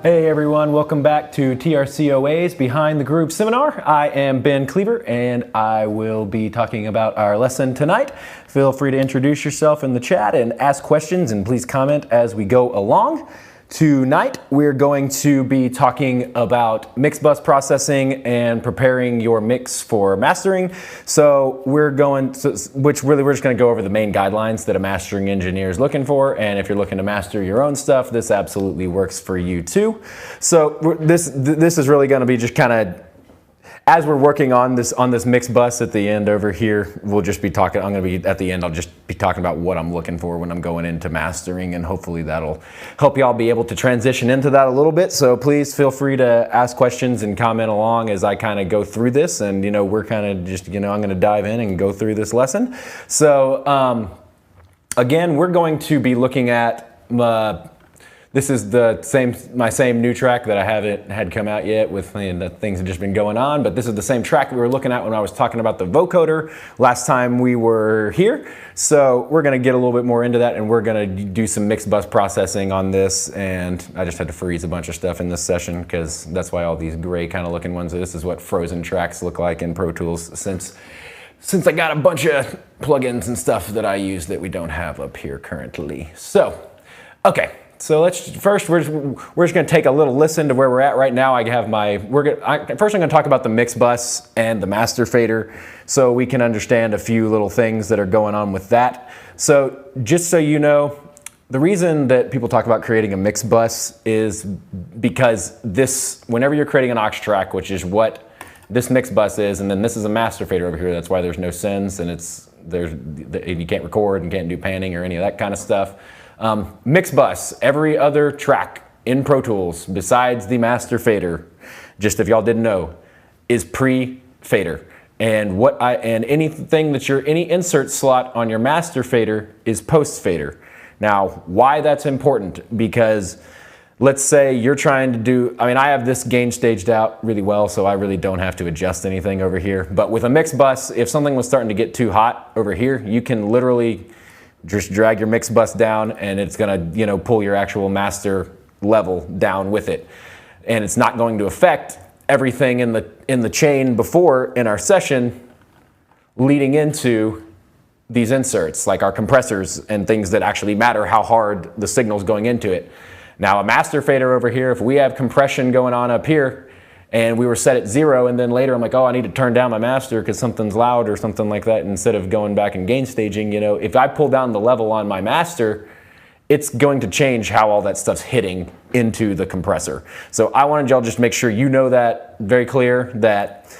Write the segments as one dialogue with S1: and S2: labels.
S1: Hey everyone, welcome back to TRCOA's Behind the Groove Seminar. I am Ben Kliever and I will be talking about our lesson tonight. Feel free to introduce yourself in the chat and ask questions, and please comment as we go along. Tonight we're going to be talking about mix bus processing and preparing your mix for mastering. So we're just going to go over the main guidelines that a mastering engineer is looking for, and if you're looking to master your own stuff, this absolutely works for you too. So this is really going to be just kind of, as we're working on this mix bus at the end over here, we'll just be talking, at the end, I'll just be talking about what I'm looking for when I'm going into mastering, and hopefully that'll help y'all be able to transition into that a little bit. So please feel free to ask questions and comment along as I kind of go through this, and we're kind of just, I'm going to dive in and go through this lesson. So again, we're going to be looking at this is my same new track that I haven't had come out yet with the things that have just been going on, but this is the same track we were looking at when I was talking about the vocoder last time we were here. So we're going to get a little bit more into that, and we're going to do some mixed bus processing on this, and I just had to freeze a bunch of stuff in this session because that's why all these gray kind of looking ones, this is what frozen tracks look like in Pro Tools since I got a bunch of plugins and stuff that I use that we don't have up here currently. So, okay. So we're just going to take a little listen to where we're at right now. First I'm going to talk about the mix bus and the master fader so we can understand a few little things that are going on with that. So just so you know, the reason that people talk about creating a mix bus is because whenever you're creating an aux track, which is what this mix bus is, and then this is a master fader over here, that's why there's no sends and you can't record and can't do panning or any of that kind of stuff. Mix bus, every other track in Pro Tools besides the master fader, just if y'all didn't know, is pre-fader. And any insert slot on your master fader is post-fader. Now, why that's important? Because let's say you're trying to do, I have this gain staged out really well, so I really don't have to adjust anything over here. But with a mix bus, if something was starting to get too hot over here, you can literally just drag your mix bus down, and it's going to pull your actual master level down with it, and it's not going to affect everything in the chain before in our session leading into these inserts, like our compressors and things that actually matter how hard the signal's going into it. Now a master fader over here, if we have compression going on up here and we were set at 0, and then later I'm like, oh, I need to turn down my master because something's loud or something like that, instead of going back and gain staging, if I pull down the level on my master, it's going to change how all that stuff's hitting into the compressor. So I wanted y'all just make sure you know that very clear, that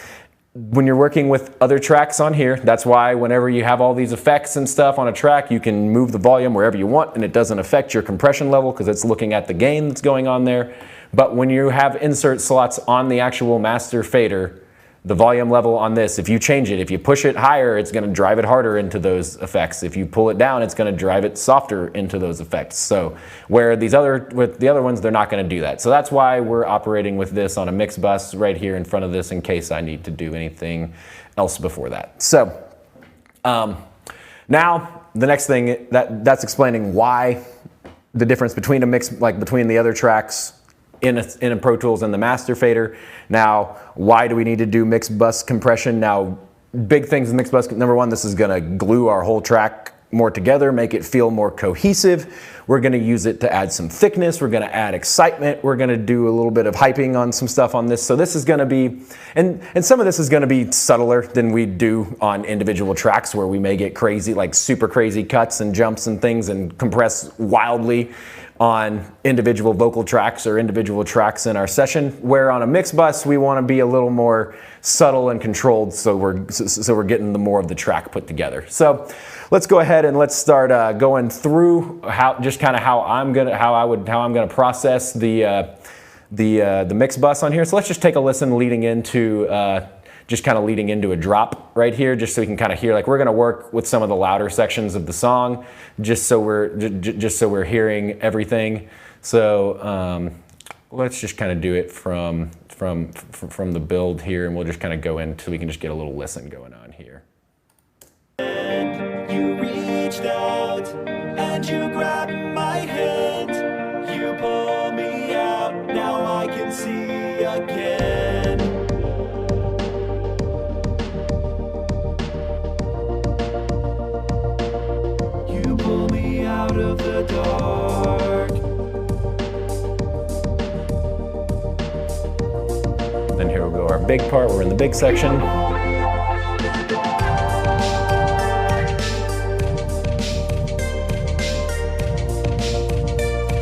S1: when you're working with other tracks on here, that's why whenever you have all these effects and stuff on a track, you can move the volume wherever you want and it doesn't affect your compression level because it's looking at the gain that's going on there. But when you have insert slots on the actual master fader, the volume level on this, if you change it, if you push it higher, it's going to drive it harder into those effects. If you pull it down, it's going to drive it softer into those effects. So with the other ones, they're not going to do that. So that's why we're operating with this on a mix bus right here in front of this in case I need to do anything else before that. So now the next thing, that's explaining why the difference between a mix, like between the other tracks in a Pro Tools and the master fader. Now, why do we need to do mix bus compression? Now, big things in mix bus. Number one, this is going to glue our whole track more together, make it feel more cohesive. We're going to use it to add some thickness. We're going to add excitement. We're going to do a little bit of hyping on some stuff on this. So this is going to be, and some of this is going to be subtler than we do on individual tracks where we may get crazy, like super crazy cuts and jumps and things and compress wildly on individual vocal tracks or individual tracks in our session, where on a mix bus we want to be a little more subtle and controlled, so we're getting the more of the track put together. So let's go ahead and let's start going through how I'm gonna process the mix bus on here. So let's just take a listen leading into a drop right here, just so we can kind of hear, like we're going to work with some of the louder sections of the song, just so we're hearing everything. So let's just kind of do it from the build here, and we'll just kind of go in so we can just get a little listen going on here.
S2: You reached out and you grabbed my hand. You pulled me out. Now
S1: big part. We're in the big section.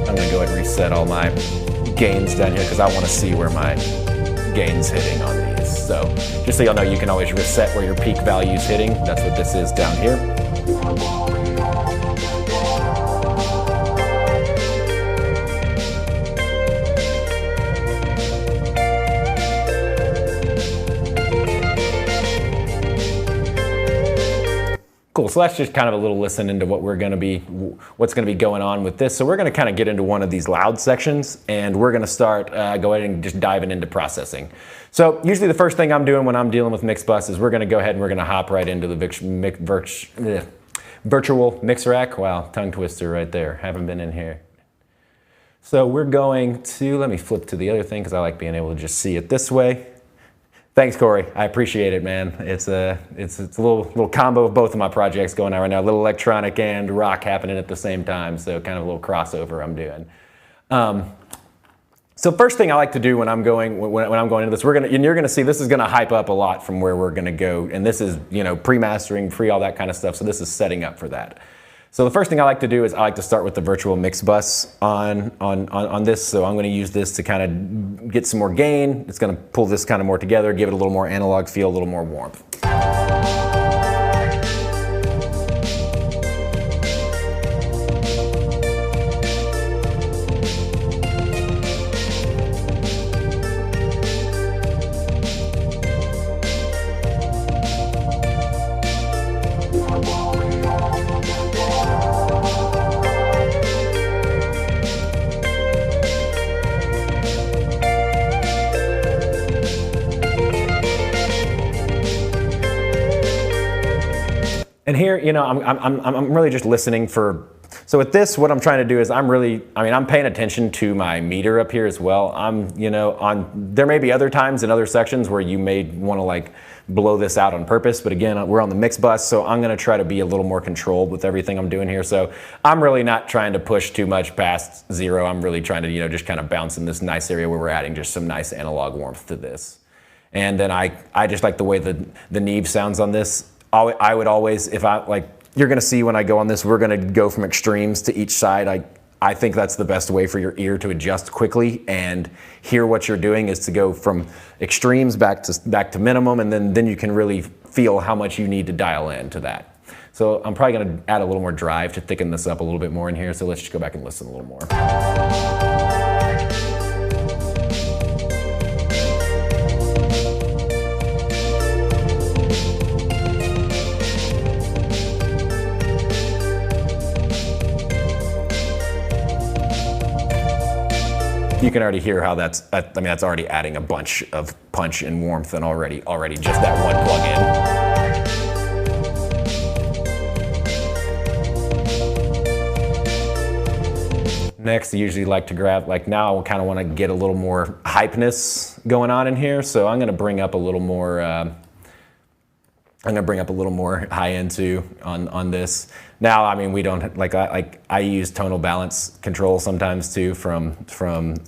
S1: I'm gonna go ahead and reset all my gains down here because I want to see where my gain's hitting on these. So just so y'all know, you can always reset where your peak value is hitting. That's what this is down here. Cool, so that's just kind of a little listen into what's gonna be going on with this. So we're gonna kind of get into one of these loud sections, and we're gonna start go ahead and just diving into processing. So usually the first thing I'm doing when I'm dealing with mix bus is we're gonna go ahead and we're gonna hop right into the virtual mix rack. Wow, tongue twister right there, haven't been in here. So we're going to, let me flip to the other thing because I like being able to just see it this way. Thanks, Corey. I appreciate it, man. It's a little combo of both of my projects going on right now. A little electronic and rock happening at the same time, so kind of a little crossover I'm doing. So first thing I like to do when I'm going into this, you're gonna see this is gonna hype up a lot from where we're gonna go, and this is pre-mastering, all that kind of stuff. So this is setting up for that. So the first thing I like to do is I like to start with the virtual mix bus on this. So I'm going to use this to kind of get some more gain. It's going to pull this kind of more together, give it a little more analog feel, a little more warmth. And here, I'm really just listening for, so with this, what I'm trying to do is I'm paying attention to my meter up here as well. There may be other times in other sections where you may want to like blow this out on purpose, but again, we're on the mix bus, so I'm gonna try to be a little more controlled with everything I'm doing here. So I'm really not trying to push too much past zero. I'm really trying to, just kind of bounce in this nice area where we're adding just some nice analog warmth to this. And then I just like the way the Neve sounds on this. I would always, you're gonna see when I go on this, we're gonna go from extremes to each side. I think that's the best way for your ear to adjust quickly and hear what you're doing is to go from extremes back to minimum, and then you can really feel how much you need to dial in to that. So I'm probably gonna add a little more drive to thicken this up a little bit more in here, so let's just go back and listen a little more. You can already hear how that's already adding a bunch of punch and warmth, and already just that one plug-in. Next, I usually like to grab, now I kind of want to get a little more hypeness going on in here, so I'm going to bring up a little more high end too on this. Now, we don't I use tonal balance control sometimes too from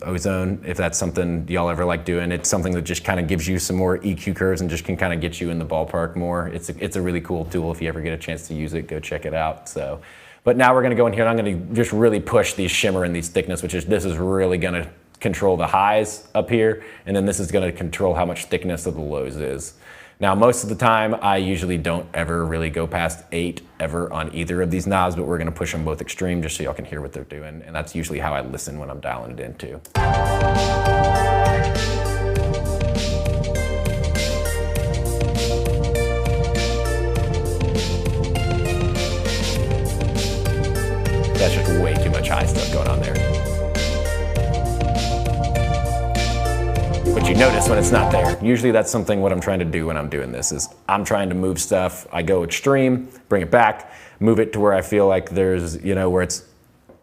S1: Ozone, if that's something y'all ever like doing. It's something that just kind of gives you some more EQ curves and just can kind of get you in the ballpark more. It's a really cool tool. If you ever get a chance to use it, go check it out. So, but now we're gonna go in here and I'm gonna just really push these shimmer and these thickness, this is really gonna control the highs up here, and then this is gonna control how much thickness of the lows is. Now, most of the time, I usually don't ever really go past 8 ever on either of these knobs, but we're gonna push them both extreme just so y'all can hear what they're doing, and that's usually how I listen when I'm dialing it in too. That's just way too much high stuff going on there. But you notice when it's not there. Usually that's what I'm trying to do when I'm doing this, is I'm trying to move stuff. I go extreme, bring it back, move it to where I feel like there's, where it's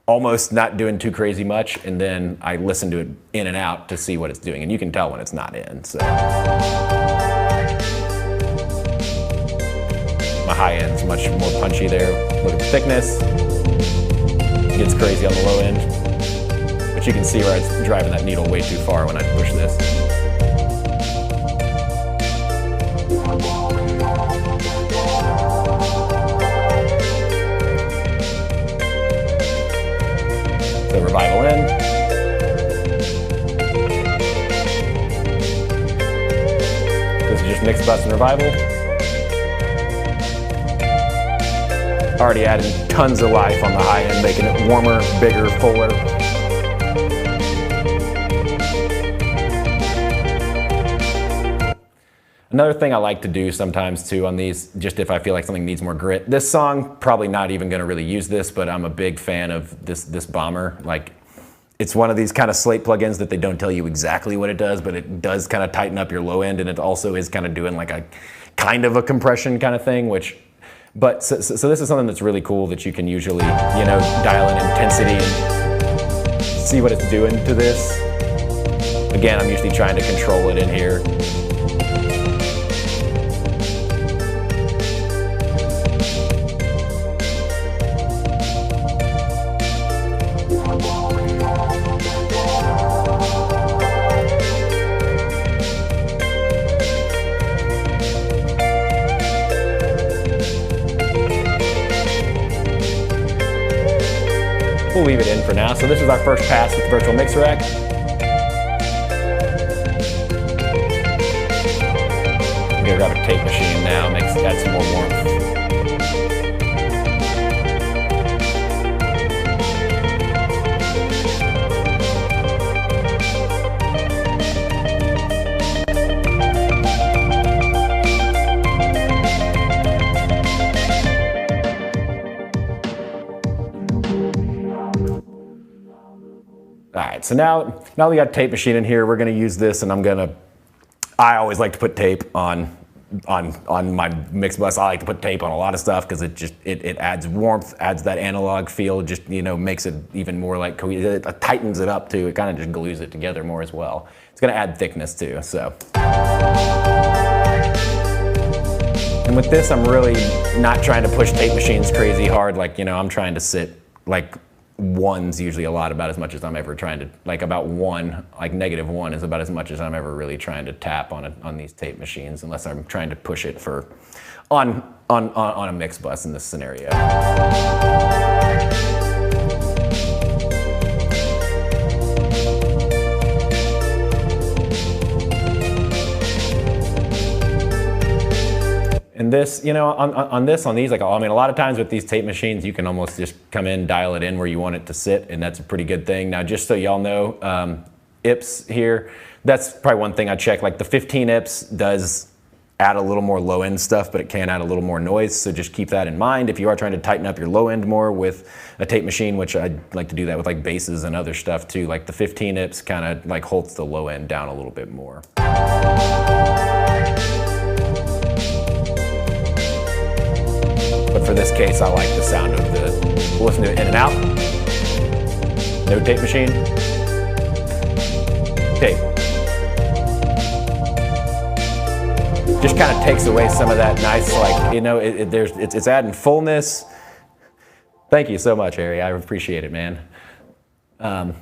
S1: almost not doing too crazy much, and then I listen to it in and out to see what it's doing, and you can tell when it's not in, so. My high end's much more punchy there. Look at the thickness. It gets crazy on the low end. But you can see where it's driving that needle way too far when I push this. So revival in. This is just mix, bus, and revival. Already adding tons of life on the high end, making it warmer, bigger, fuller. Another thing I like to do sometimes too on these, just if I feel like something needs more grit. This song, probably not even gonna really use this, but I'm a big fan of this bomber. Like, it's one of these kind of slate plugins that they don't tell you exactly what it does, but it does kind of tighten up your low end, and it also is kind of doing like a kind of a compression kind of thing, which, but so this is something that's really cool that you can usually, you know, dial in intensity and see what it's doing to this. Again, I'm usually trying to control it in here. We'll leave it in for now. So this is our first pass with the virtual mix rack. I'm gonna grab a tape machine now, add some more warmth. All right, so now we got tape machine in here, we're gonna use this, and I always like to put tape on my mix bus. I like to put tape on a lot of stuff because it adds warmth, adds that analog feel, just, you know, makes it even more like cohesive. It tightens it up too. It kind of just glues it together more as well. It's gonna add thickness too, so. And with this, I'm really not trying to push tape machines crazy hard. Like, you know, I'm trying to sit like one's usually a lot, about as much as I'm ever trying to, like about one, like -1 is about as much as I'm ever really trying to tap on these tape machines, unless I'm trying to push it for on a mix bus in this scenario. And this, you know, on these, like, I mean, a lot of times with these tape machines, you can almost just come in, dial it in where you want it to sit, and that's a pretty good thing. Now, just so y'all know, IPS here, that's probably one thing I check. Like the 15 IPS does add a little more low end stuff, but it can add a little more noise, so just keep that in mind if you are trying to tighten up your low end more with a tape machine, which I like to do that with like basses and other stuff too. Like the 15 IPS kind of like holds the low end down a little bit more. But for this case, I like the sound of the, we'll listen to it in and out. No tape machine. Tape. Just kind of takes away some of that nice, like, you know, it's adding fullness. Thank you so much, Harry. I appreciate it, man. Right,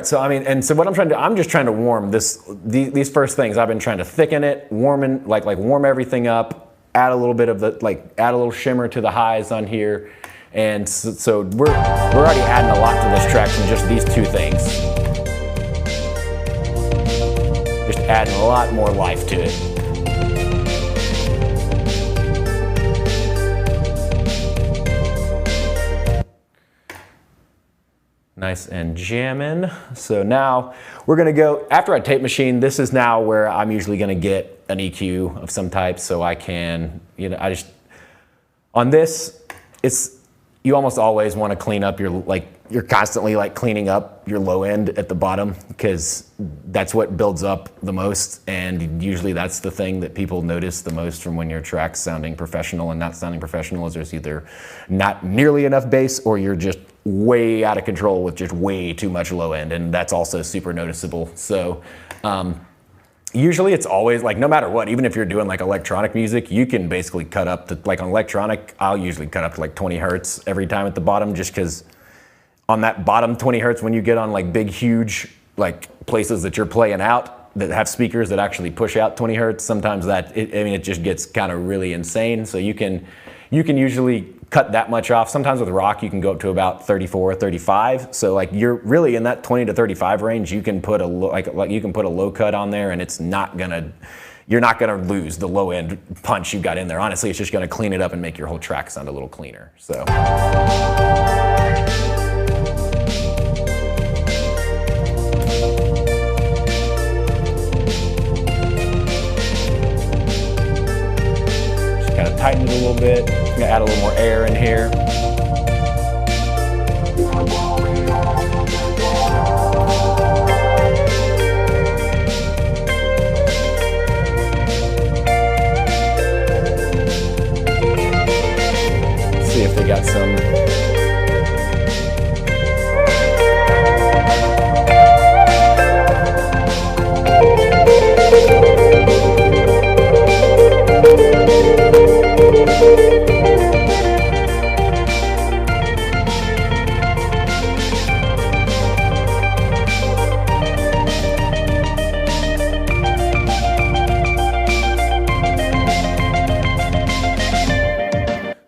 S1: so I mean, and so what I'm trying to do, I'm just trying to warm these first things. I've been trying to thicken it, warm everything up. Add a little bit of add a little shimmer to the highs on here. And so we're already adding a lot to this track from just these two things. Just adding a lot more life to it. Nice and jamming. So now we're gonna go, after I tape machine, this is now where I'm usually gonna get an EQ of some type, so I can, you know, on this, you almost always wanna clean up you're constantly like cleaning up your low end at the bottom, because that's what builds up the most, and usually that's the thing that people notice the most from when your track's sounding professional and not sounding professional, is there's either not nearly enough bass or you're just way out of control with just way too much low end, and that's also super noticeable. So usually it's always like, no matter what, even if you're doing like electronic music, you can basically cut up to, like on electronic, I'll usually cut up to like 20 hertz every time at the bottom, just because on that bottom 20 hertz, when you get on like big, huge like places that you're playing out that have speakers that actually push out 20 hertz, sometimes it just gets kind of really insane. So you can usually cut that much off. Sometimes with rock you can go up to about 34, 35. So like you're really in that 20 to 35 range. You can put you can put a low cut on there, and it's not gonna. You're not gonna lose the low end punch you got in there. Honestly, it's just gonna clean it up and make your whole track sound a little cleaner. So. Just kind of tighten it a little bit. I'm gonna add a little more air in here. See if they got some.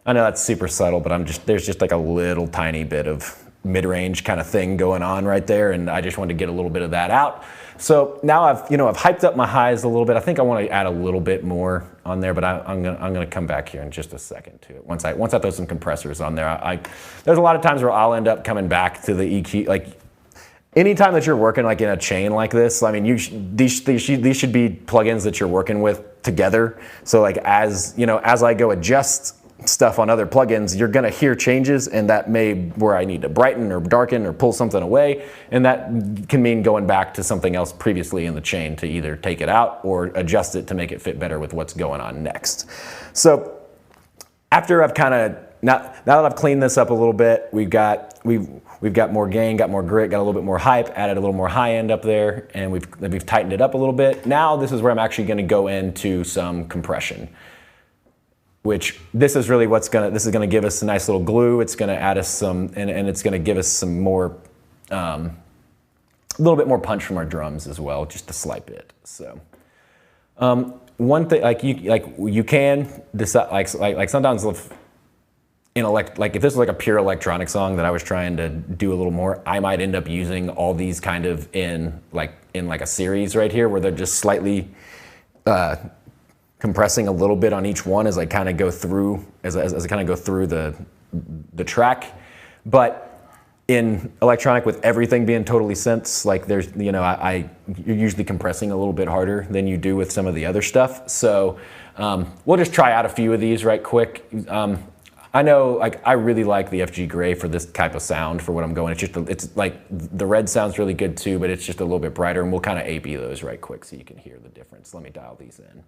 S1: I know that's super subtle, but there's just like a little tiny bit of mid-range kind of thing going on right there, and I just wanted to get a little bit of that out. So now I've hyped up my highs a little bit. I think I want to add a little bit more on there, but I'm gonna come back here in just a second to it. Once I throw some compressors on there, there's a lot of times where I'll end up coming back to the EQ. Like anytime that you're working like in a chain like this, I mean, these should be plugins that you're working with together. So like as I go adjust stuff on other plugins, you're gonna hear changes, and that may where I need to brighten or darken or pull something away, and that can mean going back to something else previously in the chain to either take it out or adjust it to make it fit better with what's going on next. So after I've kind of now that I've cleaned this up a little bit, we've got more gain, got more grit, got a little bit more hype, added a little more high end up there, and we've tightened it up a little bit. Now this is where I'm actually going to go into some compression, which this is really this is gonna give us a nice little glue. It's gonna add us some, and it's gonna give us some more, a little bit more punch from our drums as well, just a slight bit. So, one thing, you can decide, like sometimes if this was like a pure electronic song that I was trying to do a little more, I might end up using all these kind of in a series right here where they're just slightly, compressing a little bit on each one as I kind of go through the track. But in electronic, with everything being totally synths, like there's you're usually compressing a little bit harder than you do with some of the other stuff. So we'll just try out a few of these right quick. I know, I really like the FG Gray for this type of sound for what I'm going. It's like the red sounds really good too, but it's just a little bit brighter, and we'll kind of A/B those right quick so you can hear the difference. Let me dial these in.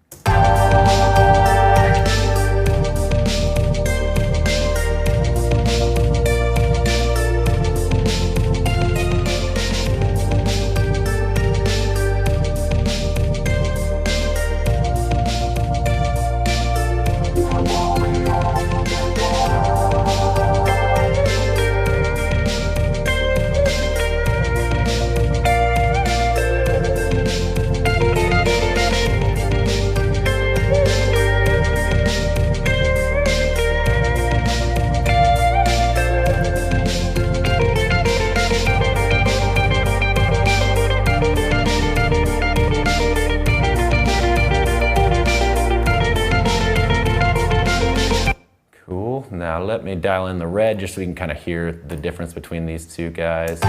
S1: Now let me dial in the red just so we can kind of hear the difference between these two guys.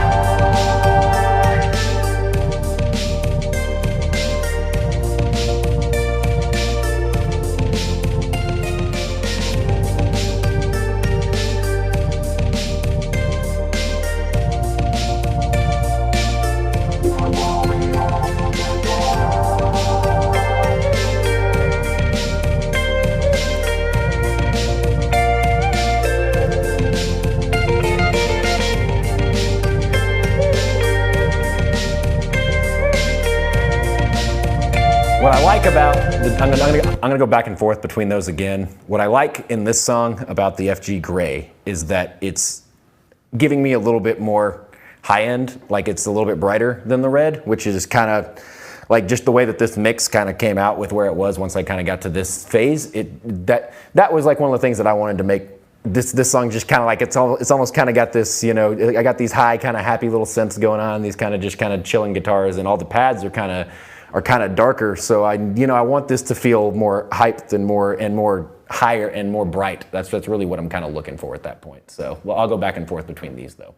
S1: What I like about, I'm gonna go back and forth between those again. What I like in this song about the FG Gray is that it's giving me a little bit more high end, like it's a little bit brighter than the red, which is kind of like just the way that this mix kind of came out with where it was once I kind of got to this phase. That was like one of the things that I wanted to make this song just kind of like it's almost kind of got this, you know, I got these high kind of happy little synths going on, these kind of just kind of chilling guitars, and all the pads are kind of darker. So I want this to feel more hyped and more higher and more bright. That's really what I'm kind of looking for at that point. So well, I'll go back and forth between these though.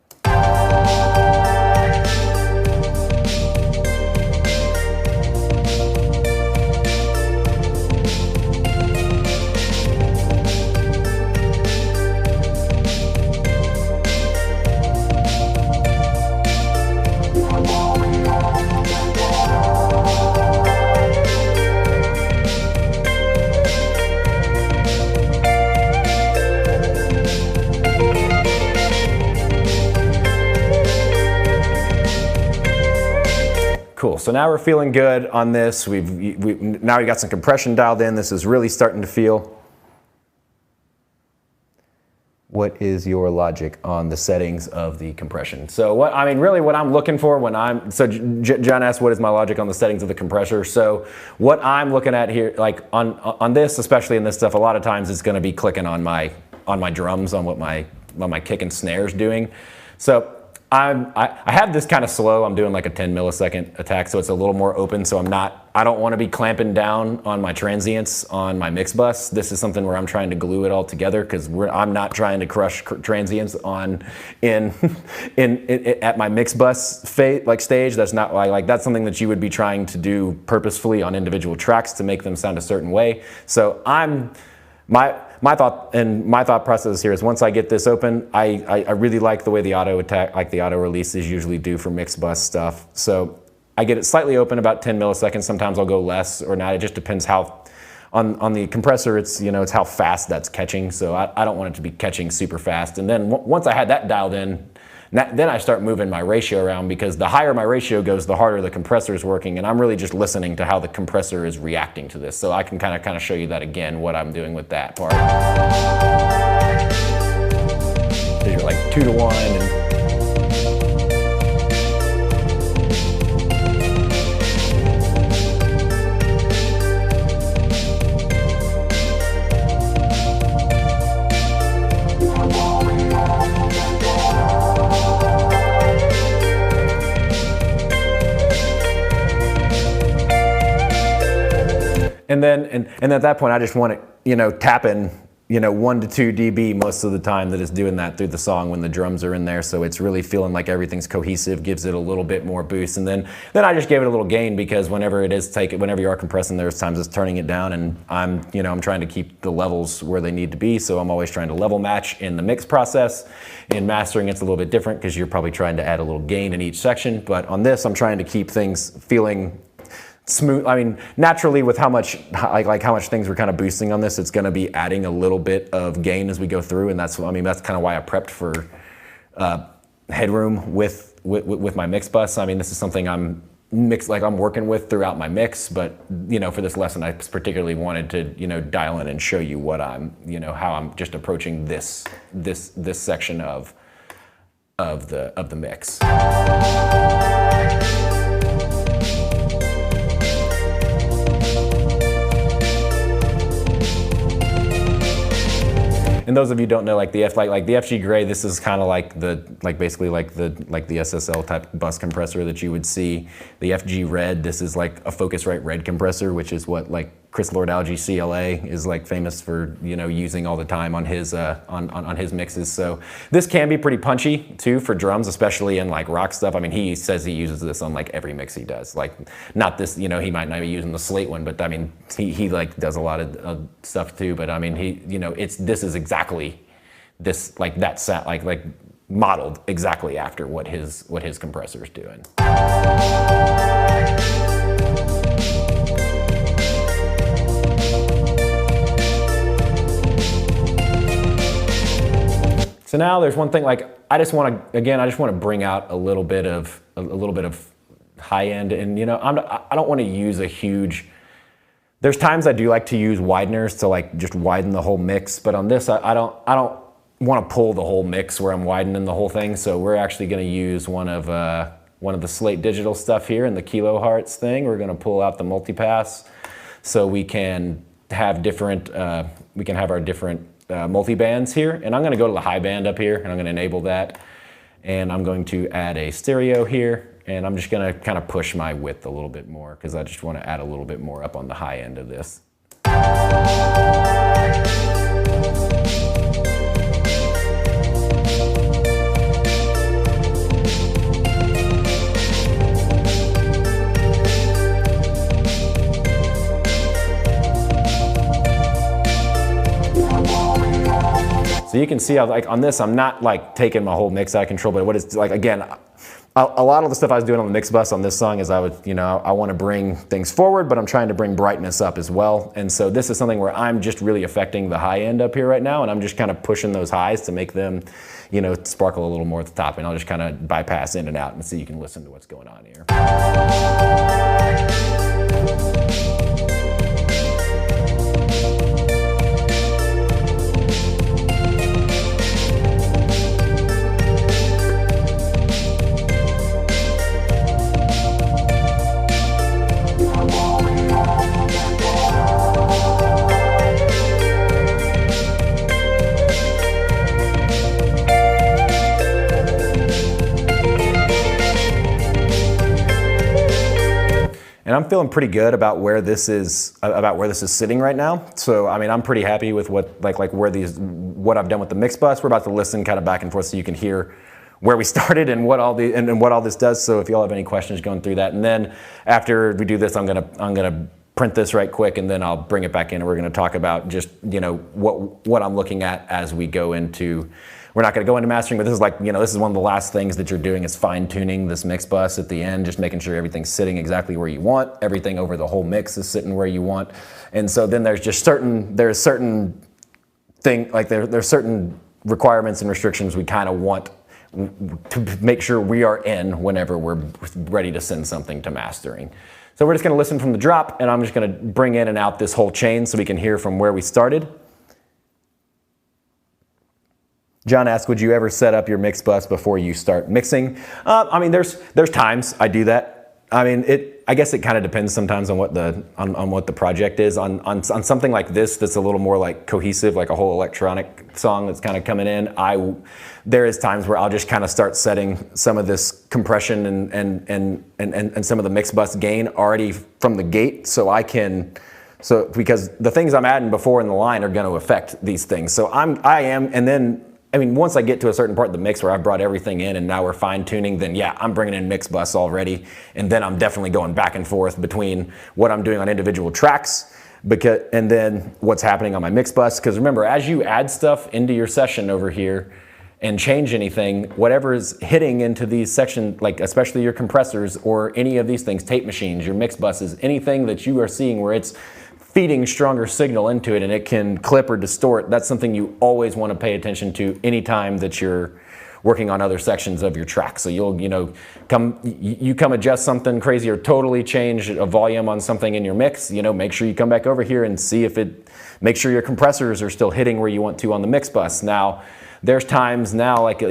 S1: Cool, so now we're feeling good on this. Now we got some compression dialed in. This is really starting to feel. What is your logic on the settings of the compression? So what I'm looking for when John asked what is my logic on the settings of the compressor. So what I'm looking at here, like on this, especially in this stuff, a lot of times it's gonna be clicking on my drums, on what my kick and snare is doing. So I have this kind of slow. I'm doing like a 10 millisecond attack, so it's a little more open. So I don't want to be clamping down on my transients on my mix bus. This is something where I'm trying to glue it all together because I'm not trying to crush transients at my mix bus stage. That's not that's something that you would be trying to do purposefully on individual tracks to make them sound a certain way. So my thought process here is once I get this open, I really like the way the auto attack, like the auto releases usually do for mix bus stuff. So I get it slightly open about 10 milliseconds. Sometimes I'll go less or not. It just depends how, on the compressor, it's how fast that's catching. So I don't want it to be catching super fast. And then once I had that dialed in, then I start moving my ratio around, because the higher my ratio goes, the harder the compressor is working, and I'm really just listening to how the compressor is reacting to this. So I can kind of show you that again, what I'm doing with that part. So you're like 2 to 1. And at that point, I just want it, tapping, 1 to 2 dB most of the time that it's doing that through the song when the drums are in there. So it's really feeling like everything's cohesive, gives it a little bit more boost. And then I just gave it a little gain, because whenever you are compressing, there's times it's turning it down, and I'm trying to keep the levels where they need to be. So I'm always trying to level match in the mix process. In mastering, it's a little bit different because you're probably trying to add a little gain in each section. But on this, I'm trying to keep things feeling smooth. I mean, naturally, with how much things we're kind of boosting on this, it's going to be adding a little bit of gain as we go through, and that's kind of why I prepped for headroom with my mix bus. I mean, this is something I'm working with throughout my mix, but for this lesson, I particularly wanted to dial in and show you what I'm how I'm just approaching this section of the mix. And those of you who don't know, like the FG Gray, this is kind of basically like the SSL type bus compressor that you would see. The FG Red, this is like a Focusrite Red compressor, which is what Chris Lord-Alge CLA is famous for using all the time on his on his mixes. So this can be pretty punchy too for drums, especially in rock stuff. I mean, he says he uses this on every mix he does. Not this, he might not be using the Slate one, but I mean he does a lot of stuff too. But I mean this is exactly this that sound modeled exactly after what his compressor is doing. So now there's one thing, I just want to bring out a little bit of high end, and I don't want to use a huge. There's times I do like to use wideners to just widen the whole mix, but on this I don't want to pull the whole mix where I'm widening the whole thing. So we're actually going to use one of the Slate Digital stuff here in the kilohertz thing. We're going to pull out the multipass so we can have different our different multi-bands here, and I'm going to go to the high band up here, and I'm going to enable that, and I'm going to add a stereo here, and I'm just going to kind of push my width a little bit more because I just want to add a little bit more up on the high end of this. So you can see how, like on this, I'm not like taking my whole mix out of control, but what it's like, again, a lot of the stuff I was doing on the mix bus on this song is I want to bring things forward, but I'm trying to bring brightness up as well. And so this is something where I'm just really affecting the high end up here right now, and I'm just kind of pushing those highs to make them, sparkle a little more at the top. And I'll just kind of bypass in and out and so you can listen to what's going on here. And I'm feeling pretty good about where this is sitting right now. So I mean, I'm pretty happy with what I've done with the mix bus. We're about to listen kind of back and forth so you can hear where we started and what all this does. So if y'all have any questions going through that, and then after we do this, I'm gonna print this right quick, and then I'll bring it back in, and we're gonna talk about just what I'm looking at as we go into. We're not going to go into mastering, but this is this is one of the last things that you're doing is fine tuning this mix bus at the end, just making sure everything's sitting exactly where you want. Everything over the whole mix is sitting where you want. And so then there's certain requirements and restrictions we kind of want to make sure we are in whenever we're ready to send something to mastering. So we're just going to listen from the drop, and I'm just going to bring in and out this whole chain so we can hear from where we started. John asked, would you ever set up your mix bus before you start mixing? I mean, there's times I do that. I mean, I guess it kind of depends sometimes on what the project is. On something like this that's a little more like cohesive, like a whole electronic song that's kind of coming in, there is times where I'll just kind of start setting some of this compression and some of the mix bus gain already from the gate, because the things I'm adding before in the line are going to affect these things. So once I get to a certain part of the mix where I've brought everything in and now we're fine tuning, then yeah, I'm bringing in mix bus already. And then I'm definitely going back and forth between what I'm doing on individual tracks and then what's happening on my mix bus. Because remember, as you add stuff into your session over here and change anything, whatever is hitting into these sections, like especially your compressors or any of these things, tape machines, your mix buses, anything that you are seeing where it's feeding stronger signal into it and it can clip or distort, that's something you always want to pay attention to anytime that you're working on other sections of your track. So you'll come adjust something crazy or totally change a volume on something in your mix, make sure you come back over here and see make sure your compressors are still hitting where you want to on the mix bus. Now there's times now, like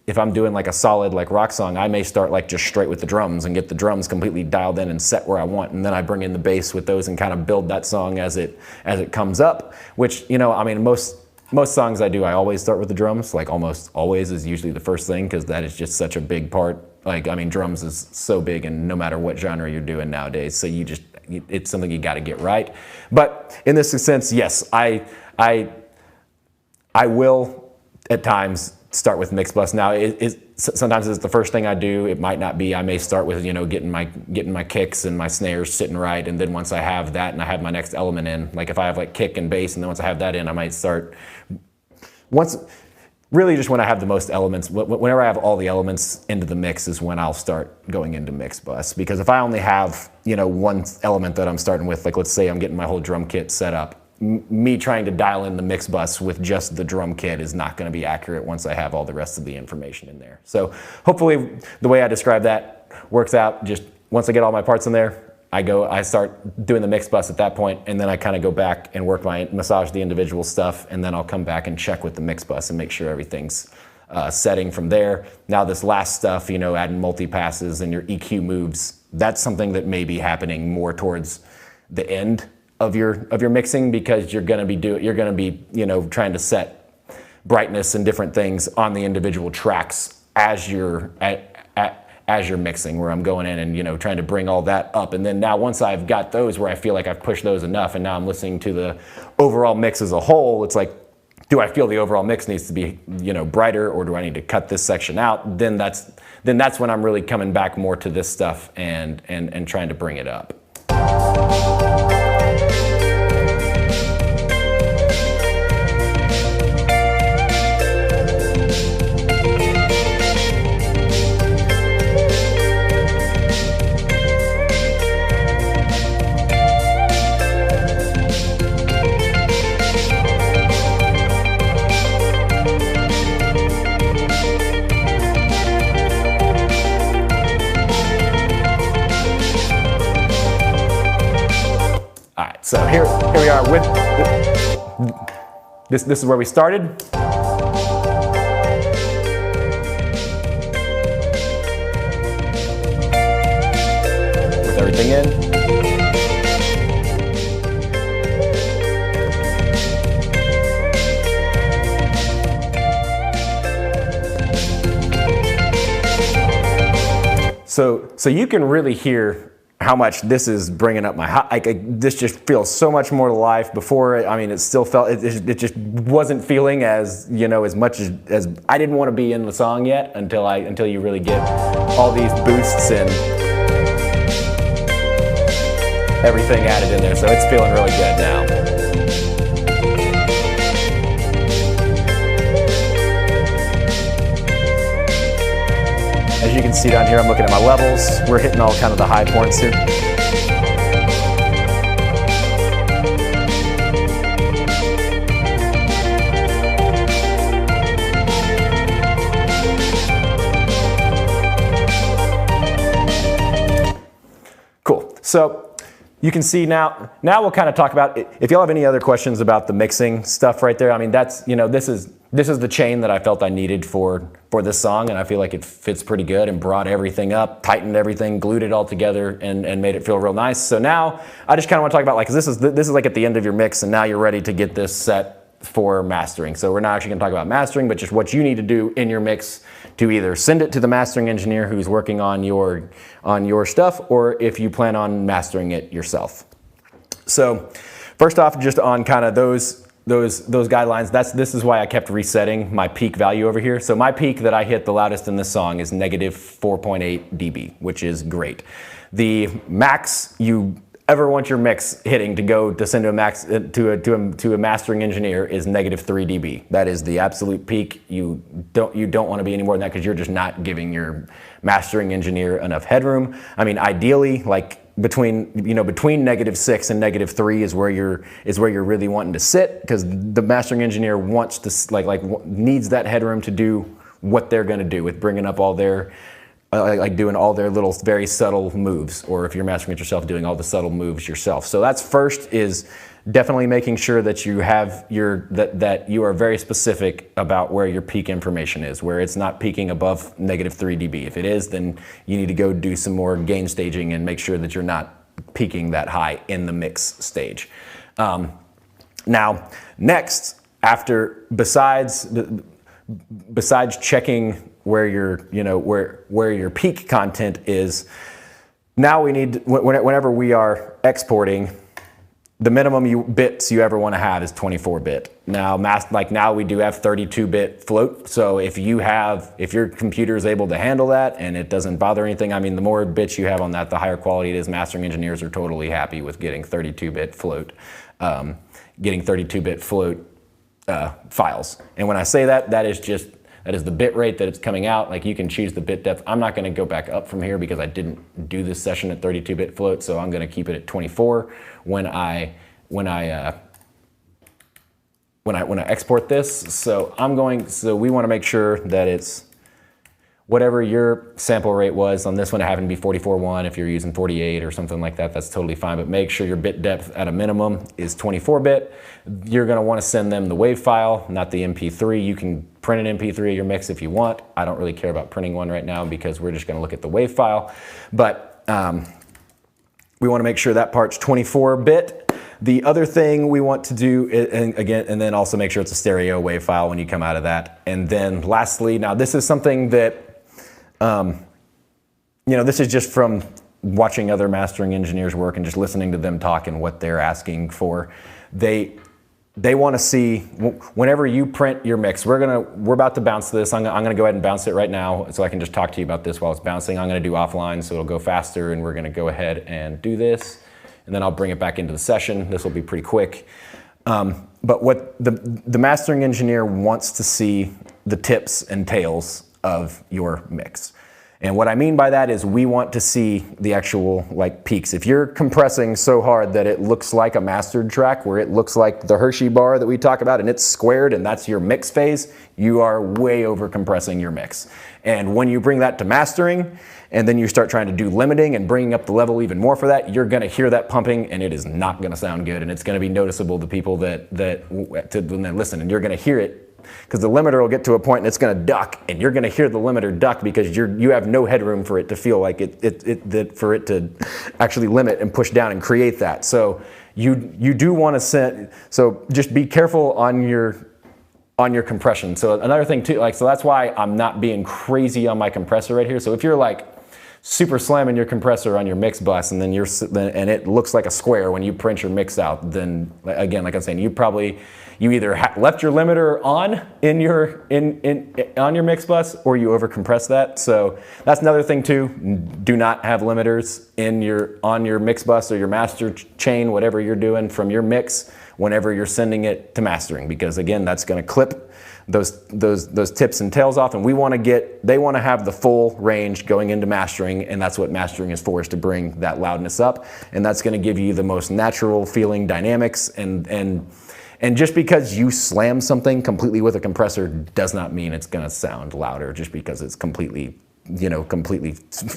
S1: if I'm doing like a solid like rock song, I may start like just straight with the drums and get the drums completely dialed in and set where I want, and then I bring in the bass with those and kind of build that song as it comes up. Which most songs I do, I always start with the drums. Like almost always is usually the first thing because that is just such a big part. Drums is so big, and no matter what genre you're doing nowadays, so it's something you got to get right. But in this sense, yes, I will at times start with mix bus. Now sometimes it's the first thing I do. It might not be. I may start with getting my kicks and my snares sitting right, and then once I have that and I have my next element in, like if I have like kick and bass, and then once I have that in, I might start really just when I have the most elements. Whenever I have all the elements into the mix is when I'll start going into mix bus, because if I only have one element that I'm starting with, like let's say I'm getting my whole drum kit set up, me trying to dial in the mix bus with just the drum kit is not going to be accurate once I have all the rest of the information in there. So hopefully the way I describe that works out. Just once I get all my parts in there, I start doing the mix bus at that point, and then I kind of go back and massage the individual stuff, and then I'll come back and check with the mix bus and make sure everything's setting from there. Now this last stuff, adding multi-passes and your EQ moves, that's something that may be happening more towards the end your mixing, because you're going to be trying to set brightness and different things on the individual tracks as you're mixing, where I'm going in and trying to bring all that up. And then now once I've got those where I feel like I've pushed those enough, and now I'm listening to the overall mix as a whole, it's like, do I feel the overall mix needs to be brighter, or do I need to cut this section out? Then that's when I'm really coming back more to this stuff and trying to bring it up. So here we are with this is where we started. With everything in. So you can really hear how much this is bringing up my this just feels so much more to life. Before, I mean, it still felt, it just wasn't feeling as as much as I didn't want to be in the song yet until you really get all these boosts and everything added in there. So it's feeling really good now. As you can see down here, I'm looking at my levels. We're hitting all kind of the high points here. Cool. So you can see now we'll kind of talk about, if y'all have any other questions about the mixing stuff right there, I mean, that's, this is the chain that I felt I needed for this song, and I feel like it fits pretty good and brought everything up, tightened everything, glued it all together, and made it feel real nice. So now I just kind of want to talk about, like, 'cause this is like at the end of your mix, and now you're ready to get this set for mastering. So we're not actually going to talk about mastering, but just what you need to do in your mix to either send it to the mastering engineer who's working on your stuff, or if you plan on mastering it yourself. So first off, just on kind of those guidelines, this is why I kept resetting my peak value over here. So my peak that I hit the loudest in this song is -4.8 dB, which is great. The max you ever want your mix hitting to send to a max to a mastering engineer is -3 dB. That is the absolute peak. You don't want to be any more than that, because you're just not giving your mastering engineer enough headroom. I mean, ideally, like between -6 and -3 is where you're really wanting to sit, because the mastering engineer wants to needs that headroom to do what they're going to do with bringing up all their doing all their little very subtle moves, or if you're mastering it yourself, doing all the subtle moves yourself. So that's first, is definitely making sure that you have that you are very specific about where your peak information is, where it's not peaking above -3 dB. If it is, then you need to go do some more gain staging and make sure that you're not peaking that high in the mix stage. Now, next, besides checking where your peak content is, now we need, whenever we are exporting, the minimum bits you ever want to have is 24-bit. Now, now we do have 32-bit float. So if your computer is able to handle that and it doesn't bother anything, I mean, the more bits you have on that, the higher quality it is. Mastering engineers are totally happy with getting 32-bit float, files. And when I say that, that is the bit rate that it's coming out. Like, you can choose the bit depth. I'm not going to go back up from here because I didn't do this session at 32-bit float, so I'm going to keep it at 24 when I export this. So we want to make sure that it's whatever your sample rate was. On this one, it happened to be 44.1. If you're using 48 or something like that, that's totally fine. But make sure your bit depth at a minimum is 24-bit. You're going to want to send them the WAV file, not the MP3. You can print an MP3 of your mix if you want. I don't really care about printing one right now because we're just going to look at the WAV file. But we want to make sure that part's 24-bit. the other thing we want to do, and then also make sure it's a stereo WAV file when you come out of that. And then lastly, now this is something that, this is just from watching other mastering engineers work and just listening to them talk and what they're asking for. They want to see, whenever you print your mix, we're about to bounce this. I'm gonna go ahead and bounce it right now so I can just talk to you about this while it's bouncing. I'm gonna do offline so it'll go faster, and we're gonna go ahead and do this. And then I'll bring it back into the session. This will be pretty quick. But what the mastering engineer wants to see the tips and tails of your mix. And what I mean by that is we want to see the actual peaks. If you're compressing so hard that it looks like a mastered track, where it looks like the Hershey bar that we talk about and it's squared and that's your mix phase, you are way over compressing your mix. And when you bring that to mastering and then you start trying to do limiting and bringing up the level even more for that, you're gonna hear that pumping and it is not gonna sound good, and it's gonna be noticeable to people when they listen, and you're gonna hear it. Because the limiter will get to a point and it's going to duck, and you're going to hear the limiter duck because you have no headroom for it to feel like for it to actually limit and push down and create that. So you do want to set. So just be careful on your compression. So another thing too, so that's why I'm not being crazy on my compressor right here. So if you're super slamming your compressor on your mix bus and then and it looks like a square when you print your mix out, then again, like I'm saying, you either left your limiter on on your mix bus, or you over compress that. So that's another thing too. Do not have limiters on your mix bus or your master chain, whatever you're doing from your mix, whenever you're sending it to mastering, because again, that's going to clip those tips and tails off, and they want to have the full range going into mastering, and that's what mastering is for, is to bring that loudness up, and that's going to give you the most natural feeling dynamics. And just because you slam something completely with a compressor does not mean it's going to sound louder just because it's completely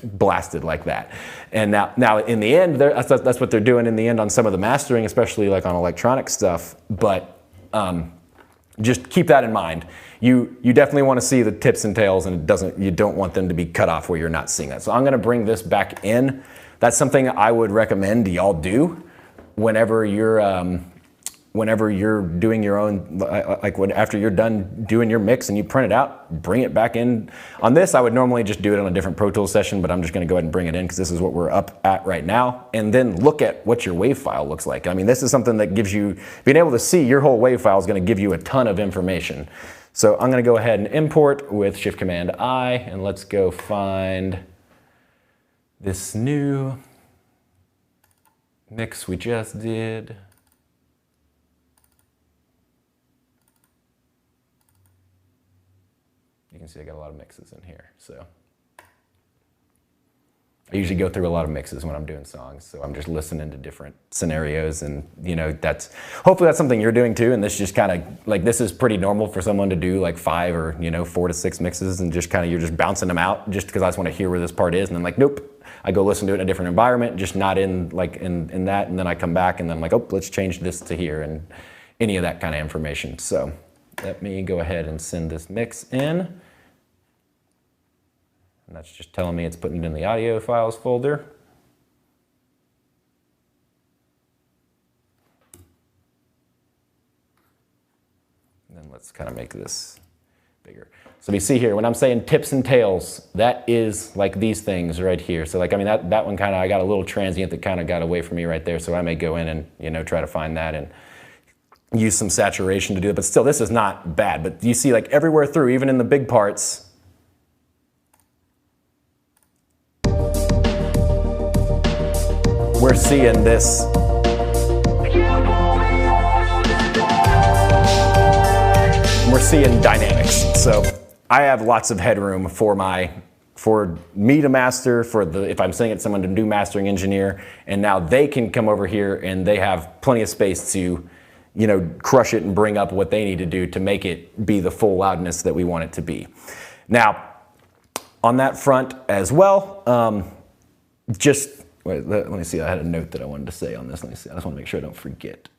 S1: blasted like that. And now in the end, that's what they're doing in the end on some of the mastering, especially on electronic stuff. But just keep that in mind. You definitely want to see the tips and tails, and you don't want them to be cut off where you're not seeing that. So I'm going to bring this back in. That's something I would recommend y'all do whenever you're doing your own, after you're done doing your mix and you print it out, bring it back in. On this, I would normally just do it on a different Pro Tools session, but I'm just going to go ahead and bring it in because this is what we're up at right now. And then look at what your WAV file looks like. I mean, this is something that gives you, being able to see your whole WAV file is going to give you a ton of information. So I'm going to go ahead and import with Shift-Command-I, and let's go find this new mix we just did. You can see I got a lot of mixes in here. So I usually go through a lot of mixes when I'm doing songs, so I'm just listening to different scenarios, and hopefully that's something you're doing too. And this just kind of this is pretty normal for someone to do 5 or 4 to 6 mixes, and just you're just bouncing them out just because I just want to hear where this part is, and then nope, I go listen to it in a different environment, just not in in that, and then I come back and then oh, let's change this to here, and any of that kind of information. So let me go ahead and send this mix in. And that's just telling me it's putting it in the audio files folder. And then let's kind of make this bigger. So we see here, when I'm saying tips and tails, that is these things right here. So I mean, that one I got a little transient that kind of got away from me right there. So I may go in and, try to find that and use some saturation to do it. But still, this is not bad. But you see everywhere through, even in the big parts, we're seeing this. We're seeing dynamics. So I have lots of headroom for me to master, if I'm sending it to someone to do mastering engineer, and now they can come over here and they have plenty of space to, crush it and bring up what they need to do to make it be the full loudness that we want it to be. Now, on that front as well, wait, let me see. I had a note that I wanted to say on this. Let me see. I just want to make sure I don't forget.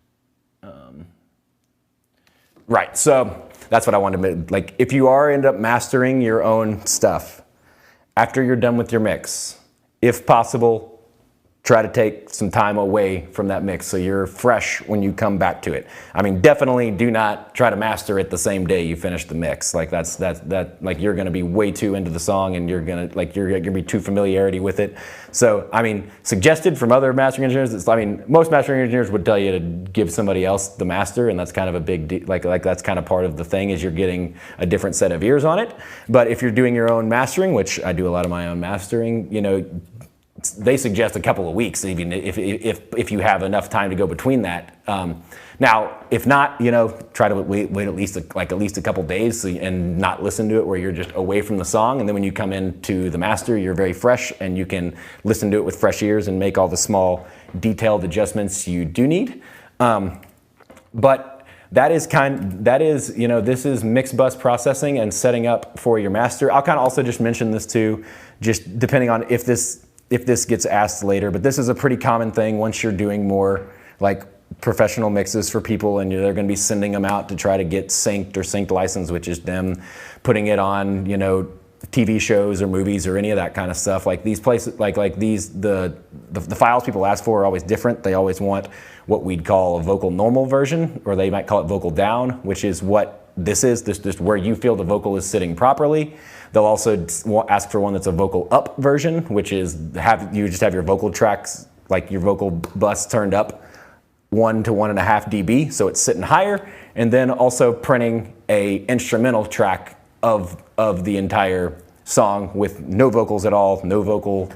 S1: Right. So that's what I wanted to if you end up mastering your own stuff after you're done with your mix, if possible, try to take some time away from that mix so you're fresh when you come back to it. I mean, definitely do not try to master it the same day you finish the mix. Like like you're gonna be way too into the song and you're gonna be too familiarity with it. So, I mean, suggested from other mastering engineers, most mastering engineers would tell you to give somebody else the master, and that's kind of a big deal. Like that's kind of part of the thing, is you're getting a different set of ears on it. But if you're doing your own mastering, which I do a lot of my own mastering, you know, they suggest a couple of weeks, even if you have enough time to go between that. Now, if not, you know, try to wait at least a couple days and not listen to it where you're just away from the song. And then when you come into the master, you're very fresh and you can listen to it with fresh ears and make all the small detailed adjustments you do need. But you know, this is mix bus processing and setting up for your master. I'll kind of also just mention this too, just depending on if this gets asked later, but this is a pretty common thing once you're doing more like professional mixes for people and they're going to be sending them out to try to get synced or synced license, which is them putting it on, you know, TV shows or movies or any of that kind of stuff. Like these places, the files people ask for are always different. They always want what we'd call a vocal normal version, or they might call it vocal down, which is what this is, just where you feel the vocal is sitting properly. They'll also ask for one that's a vocal up version, which is you just have your vocal tracks, like your vocal bus turned up 1 to 1.5 dB, so it's sitting higher, and then also printing a instrumental track of the entire song with no vocals at all, no vocal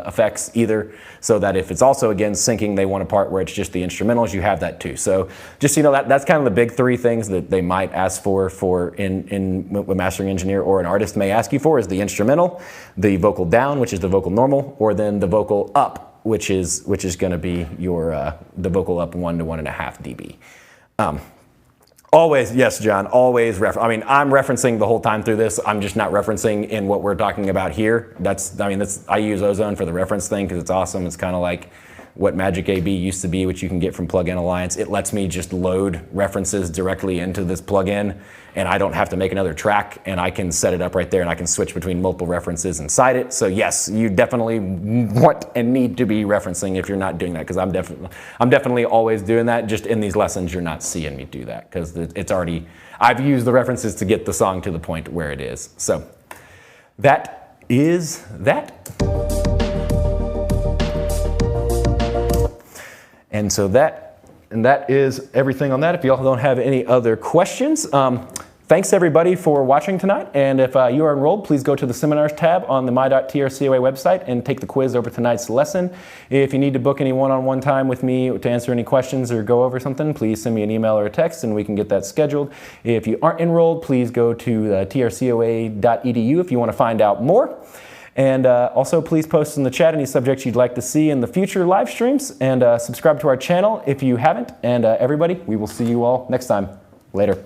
S1: effects either, so that if it's also again syncing, they want a part where it's just the instrumentals, you have that too. So just so you know, that's kind of the big three things that they might ask for in what a mastering engineer or an artist may ask you for, is the instrumental, the vocal down, which is the vocal normal, or then the vocal up, which is going to be your the vocal up 1 to 1.5 dB. Always, yes, John, always I'm referencing the whole time through this. I'm just not referencing in what we're talking about here. I use Ozone for the reference thing because it's awesome. It's kind of like what Magic AB used to be, which you can get from Plugin Alliance. It lets me just load references directly into this plugin, and I don't have to make another track, and I can set it up right there, and I can switch between multiple references inside it. So yes, you definitely want and need to be referencing if you're not doing that, because I'm definitely always doing that. Just in these lessons, you're not seeing me do that because it's already, I've used the references to get the song to the point where it is. So that is that. And so that is everything on that. If y'all don't have any other questions, thanks everybody for watching tonight. And if you are enrolled, please go to the seminars tab on the my.trcoa website and take the quiz over tonight's lesson. If you need to book any one-on-one time with me to answer any questions or go over something, please send me an email or a text and we can get that scheduled. If you aren't enrolled, please go to trcoa.edu if you want to find out more. And also please post in the chat any subjects you'd like to see in the future live streams, and subscribe to our channel if you haven't. And everybody, we will see you all next time. Later.